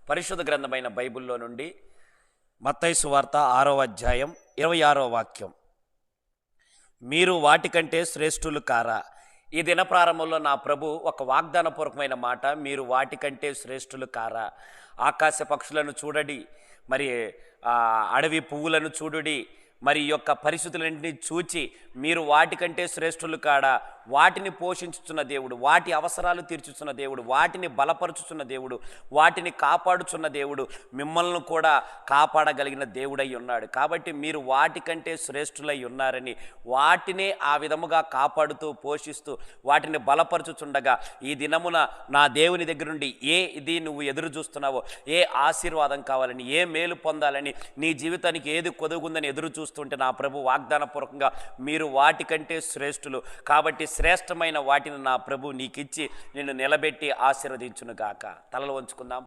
పరిశుద్ధ గ్రంథమైన బైబిల్లో నుండి మత్తయి సువార్త 6వ అధ్యాయం 26వ వాక్యం. మీరు వాటికంటే శ్రేష్ఠులు కారా? ఈ దిన ప్రారంభంలో నా ప్రభు ఒక వాగ్దానపూర్వకమైన మాట, మీరు వాటికంటే శ్రేష్ఠులు కారా? ఆకాశ పక్షులను చూడడి, మరి అడవి పువ్వులను చూడుడి, మరి ఈ యొక్క పరిస్థితులన్నింటినీ చూచి మీరు వాటికంటే శ్రేష్ఠులు కాడా? వాటిని పోషించుచున్న దేవుడు, వాటి అవసరాలు తీర్చుచున్న దేవుడు, వాటిని బలపరుచుచున్న దేవుడు, వాటిని కాపాడుచున్న దేవుడు, మిమ్మల్ని కూడా కాపాడగలిగిన దేవుడై ఉన్నాడు. కాబట్టి మీరు వాటికంటే శ్రేష్ఠులై ఉన్నారని, వాటినే ఆ విధముగా కాపాడుతూ పోషిస్తూ వాటిని బలపరుచుచుండగా, ఈ దినమున నా దేవుని దగ్గర నుండి ఇది నువ్వు ఎదురు చూస్తున్నావో, ఏ ఆశీర్వాదం కావాలని, ఏ మేలు పొందాలని, నీ జీవితానికి ఏది కొదుగుందని ఎదురు చూస్తుంటే నా ప్రభు వాగ్దానపూర్వకంగా మీరు వాటికంటే శ్రేష్ఠులు. కాబట్టి శ్రేష్టమైన వాటిని నా ప్రభు నీకిచ్చి నిన్ను నిలబెట్టి ఆశీర్వదించునుగాక. తలలు వంచుకుందాం.